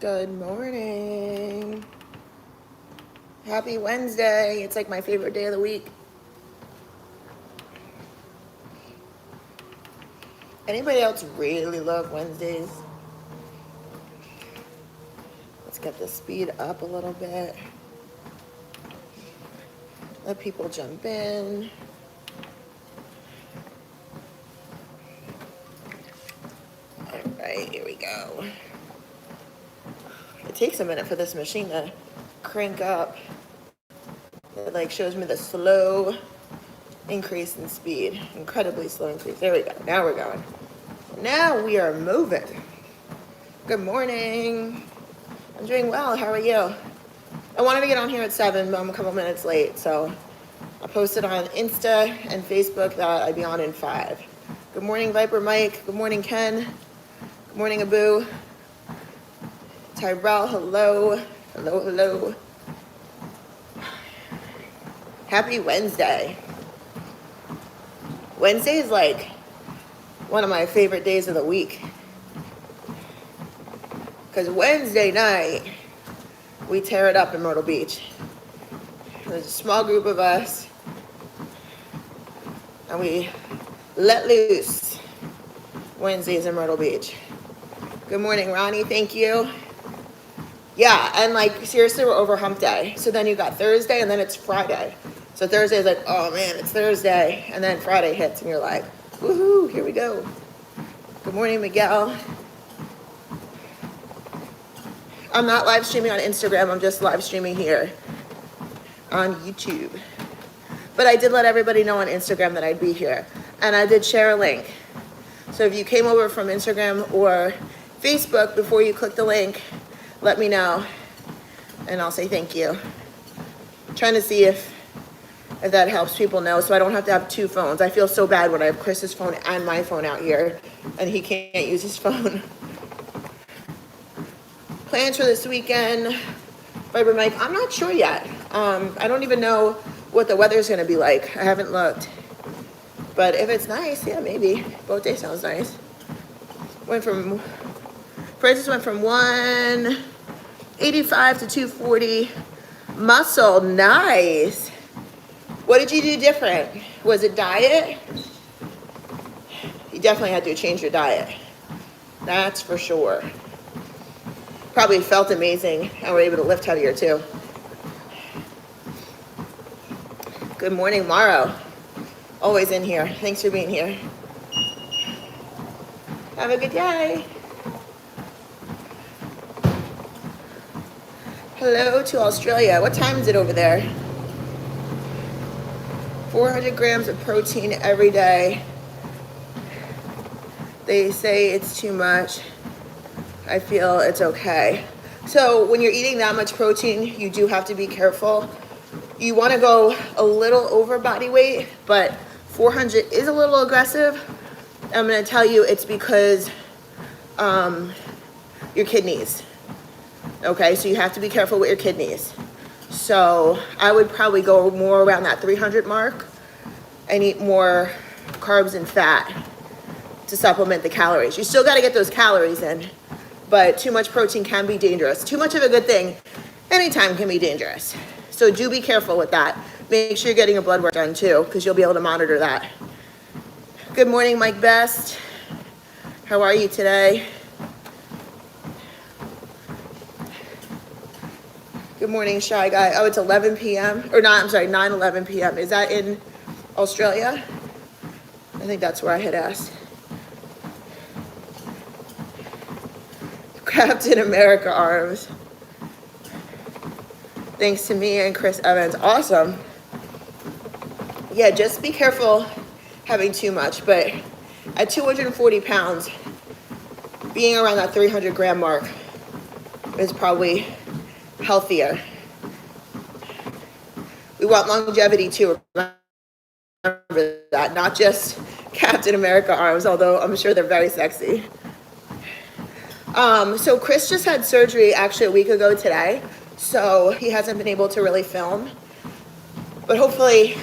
Good morning. Happy Wednesday. It's like my favorite day of the week. Anybody else really love Wednesdays? Let's get the speed up a little bit. Let people jump in. All right, here we go. It takes a minute for this machine to crank up. It like shows me the slow increase in speed. Incredibly slow increase. There we go. Now we're going. Now we are moving. Good morning. I'm doing well. How are you? I wanted to get on here at 7, but I'm a couple minutes late, so I posted on Insta and Facebook that I'd be on in 5. Good morning, Viper Mike. Good morning, Ken. Good morning, Abu. Tyrell, hello. Hello, hello. Happy Wednesday. Wednesday is like one of my favorite days of the week. Because Wednesday night, we tear it up in Myrtle Beach. There's a small group of us, and we let loose Wednesdays in Myrtle Beach. Good morning, Ronnie. Thank you. Yeah, and like seriously, we're over hump day. So then you got Thursday, and then it's Friday. So Thursday is like, oh man, it's Thursday. And then Friday hits, and you're like, woohoo, here we go. Good morning, Miguel. I'm not live streaming on Instagram. I'm just live streaming here on YouTube. But I did let everybody know on Instagram that I'd be here. And I did share a link. So if you came over from Instagram or Facebook before you click the link, let me know. And I'll say thank you. I'm trying to see if that helps people know so I don't have to have two phones. I feel so bad when I have Chris's phone and my phone out here and he can't use his phone. Plans for this weekend, Viber Mike, I'm not sure yet. I don't even know what the weather's gonna be like. I haven't looked. But if it's nice, yeah, maybe. Boat day sounds nice. Francis went from 185 to 240. Muscle, nice. What did you do different? Was it diet? You definitely had to change your diet. That's for sure. Probably felt amazing and were able to lift heavier too. Good morning, Morrow. Always in here. Thanks for being here. Have a good day. Hello to Australia. What time is it over there? 400 grams of protein every day. They say it's too much. I feel it's okay. So when you're eating that much protein, you do have to be careful. You want to go a little over body weight, but 400 is a little aggressive. I'm going to tell you it's because your kidneys. Okay, so you have to be careful with your kidneys. So I would probably go more around that 300 mark and eat more carbs and fat to supplement the calories. You still got to get those calories in, but too much protein can be dangerous. Too much of a good thing anytime can be dangerous. So do be careful with that. Make sure you're getting your blood work done too, because you'll be able to monitor that. Good morning, Mike Best. How are you today? Good morning, Shy Guy. Oh, it's 11 p.m. Or not, I'm sorry, 9:11 p.m. Is that in Australia? I think that's where I had asked. Captain America arms. Thanks to me and Chris Evans. Awesome. Yeah, just be careful having too much. But at 240 pounds, being around that 300 gram mark is probably healthier. We want longevity too. Remember that, not just Captain America arms, although I'm sure they're very sexy. So Chris just had surgery actually a week ago today, so he hasn't been able to really film. But hopefully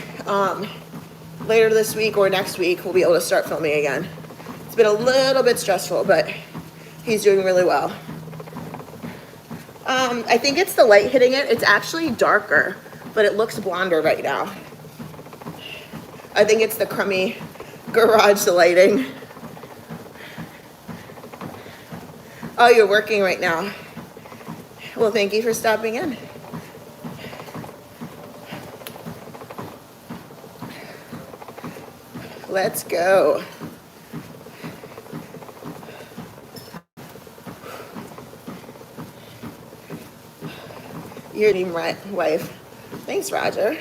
later this week or next week we'll be able to start filming again. It's been a little bit stressful, but he's doing really well. I think it's the light hitting it. It's actually darker, but it looks blonder right now. I think it's the crummy garage lighting. Oh, you're working right now. Well, thank you for stopping in. Let's go. Your dream wife. Thanks, Roger.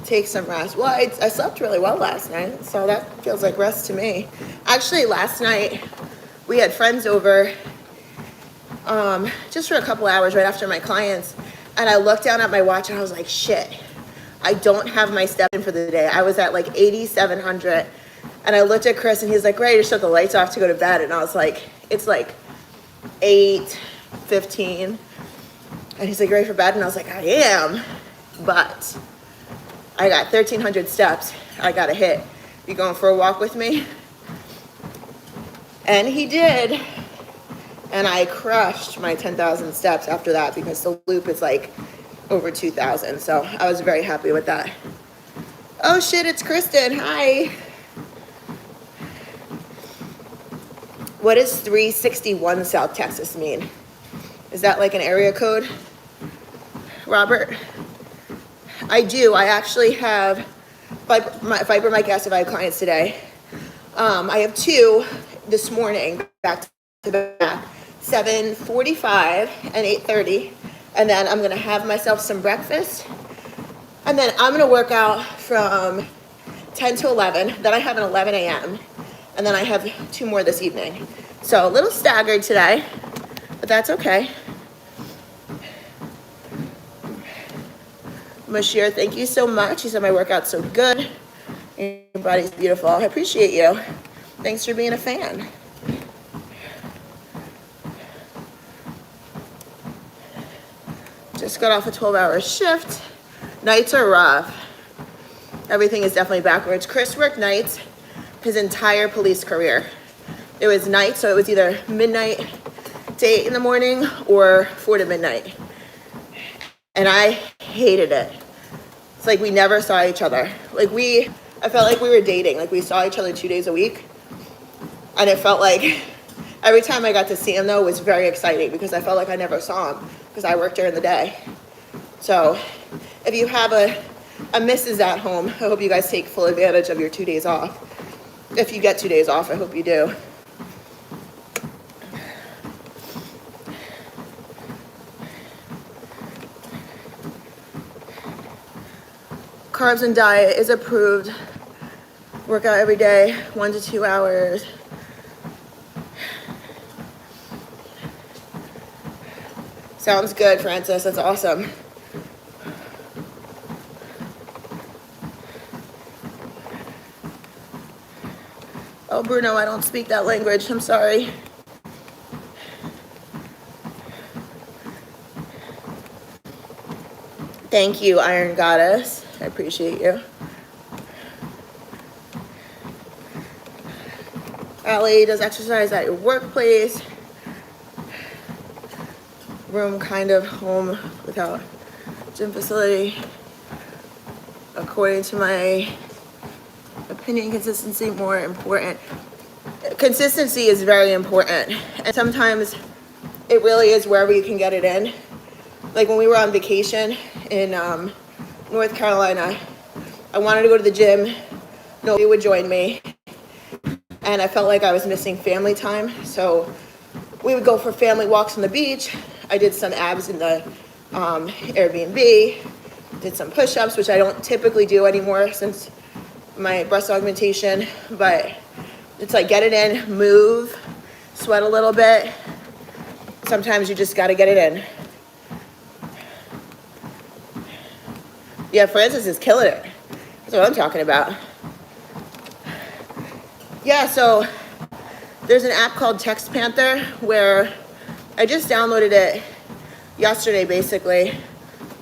Take some rest. Well, I slept really well last night, so that feels like rest to me. Actually, last night we had friends over just for a couple hours right after my clients, and I looked down at my watch and I was like, shit, I don't have my step in for the day. I was at like 8,700, and I looked at Chris and he's like, ready to shut the lights off to go to bed, and I was like, it's like 8:15, and he's like, ready for bed? And I was like, I am, but I got 1,300 steps I gotta hit. You going for a walk with me? And he did. And I crushed my 10,000 steps after that because the loop is like over 2,000. So I was very happy with that. Oh shit, it's Kristen. Hi. What does 361 South Texas mean? Is that like an area code, Robert? I do. I actually have Fiber Mike asked if I have clients today. I have two this morning, back to back, 7:45 and 8:30. And then I'm going to have myself some breakfast. And then I'm going to work out from 10 to 11. Then I have an 11 a.m. And then I have two more this evening. So a little staggered today, but that's okay. Mashir, thank you so much. He said my workout's so good. Your body's beautiful. I appreciate you. Thanks for being a fan. Just got off a 12-hour shift. Nights are rough. Everything is definitely backwards. Chris worked nights his entire police career. It was night, so it was either midnight to 8 in the morning or 4 to midnight. And I hated it. It's like we never saw each other. I felt like we were dating. Like we saw each other 2 days a week. And it felt like every time I got to see him though was very exciting because I felt like I never saw him because I worked during the day. So if you have a missus at home, I hope you guys take full advantage of your 2 days off. If you get 2 days off, I hope you do. Carbs and diet is approved. Workout every day, 1 to 2 hours. Sounds good, Francis. That's awesome. Oh, Bruno, I don't speak that language. I'm sorry. Thank you, Iron Goddess. I appreciate you. Allie does exercise at your workplace. Room kind of home without gym facility. According to my opinion, consistency more important. Consistency is very important. And sometimes it really is wherever you can get it in. Like when we were on vacation in North Carolina, I wanted to go to the gym. Nobody would join me. And I felt like I was missing family time. So we would go for family walks on the beach. I did some abs in the Airbnb, did some push-ups, which I don't typically do anymore since my breast augmentation, but it's like get it in, move, sweat a little bit. Sometimes you just gotta get it in. Yeah, Francis is killing it. That's what I'm talking about. Yeah, so there's an app called Panther where I just downloaded it yesterday, basically.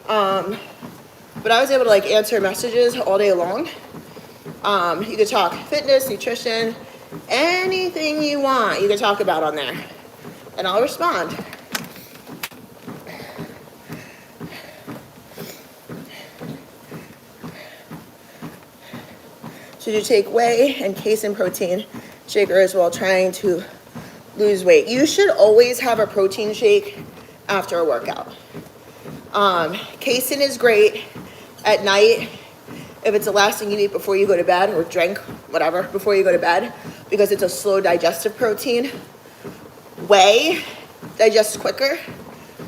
But I was able to like answer messages all day long. You could talk fitness, nutrition, anything you want, you can talk about on there. And I'll respond. Should you take whey and casein protein shakers while trying to lose weight? You should always have a protein shake after a workout. Casein is great at night if it's the last thing you eat before you go to bed, or drink, whatever, before you go to bed, because it's a slow digestive protein. Whey digests quicker.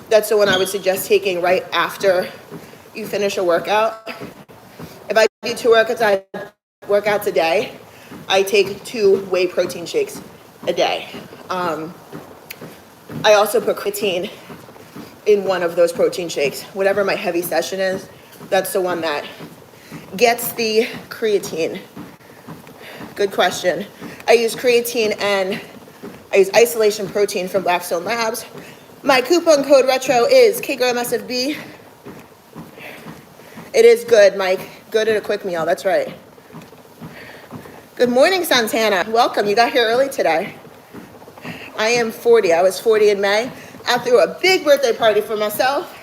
That's the one I would suggest taking right after you finish a workout. If I do 2 workouts a day, I take 2 whey protein shakes a day. I also put creatine in one of those protein shakes. Whatever my heavy session is, that's the one that gets the creatine. Good question. I use creatine and I use isolation protein from Blackstone Labs. My coupon code retro is KGraham.KG. It is good, Mike. Good at a quick meal, that's right. Good morning, Santana. Welcome, you got here early today. I am 40, I was 40 in May. I threw a big birthday party for myself,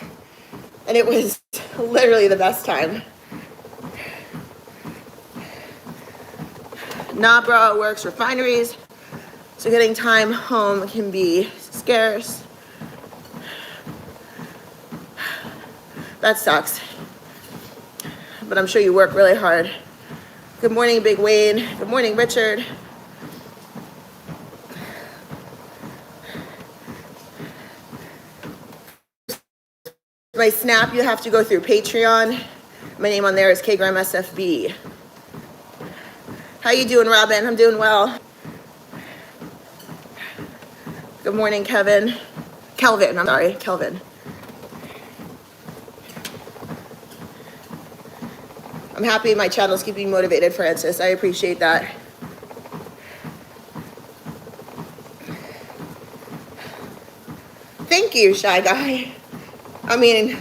and it was literally the best time. Nabra works refineries, so getting time home can be scarce. That sucks, but I'm sure you work really hard. Good morning, Big Wayne. Good morning, Richard. My Snap, you have to go through Patreon. My name on there is KGraham.KG. How you doing, Robin? I'm doing well. Good morning, Kevin. Kelvin, I'm sorry, Kelvin. I'm happy my channel's keeping me motivated, Francis. I appreciate that. Thank you, Shy Guy. I mean,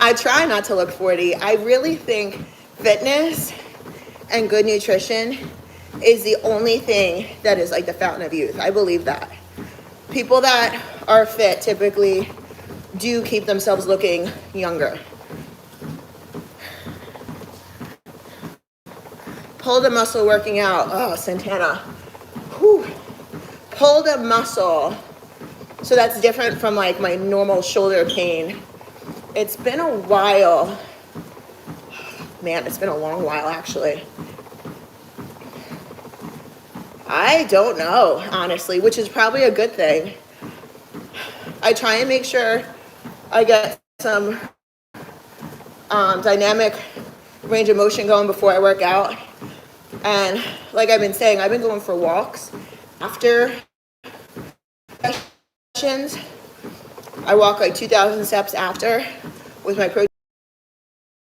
I try not to look 40. I really think fitness and good nutrition is the only thing that is like the fountain of youth. I believe that. People that are fit typically do keep themselves looking younger. Pulled a muscle working out. Oh, Santana. Whew. Pulled a muscle. So that's different from like my normal shoulder pain. It's been a while. Man, it's been a long while actually. I don't know, honestly, which is probably a good thing. I try and make sure I get some dynamic range of motion going before I work out. And like I've been saying, I've been going for walks after sessions. I walk like 2,000 steps after with my protein.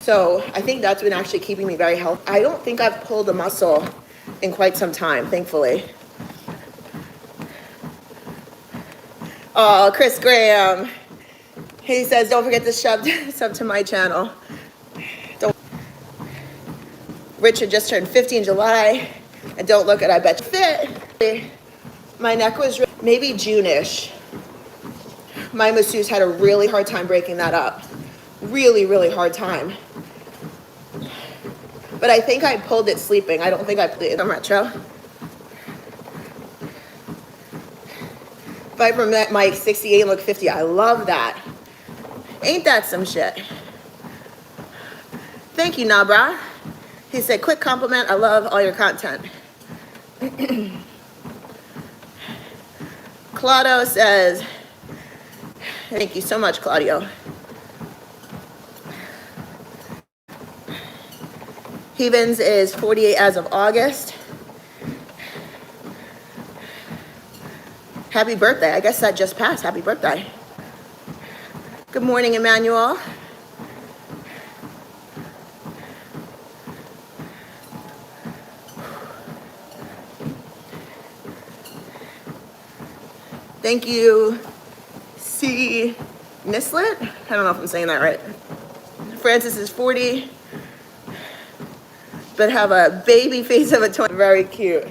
So I think that's been actually keeping me very healthy. I don't think I've pulled a muscle in quite some time, thankfully. Oh, Chris Graham. He says, don't forget to sub to my channel. Richard just turned 50 in July. And don't look at, I bet you fit. My neck was maybe June-ish. My masseuse had a really hard time breaking that up. Really, really hard time. But I think I pulled it sleeping. I don't think I played on retro. Vibram Mike 68 look 50. I love that. Ain't that some shit? Thank you, Nabra. He said, quick compliment. I love all your content. Claudio says, thank you so much, Claudio. Heavens is 48 as of August. Happy birthday. I guess that just passed. Happy birthday. Good morning, Emmanuel. Thank you, C. Nislet. I don't know if I'm saying that right. Francis is 40, but have a baby face of a 20. Very cute.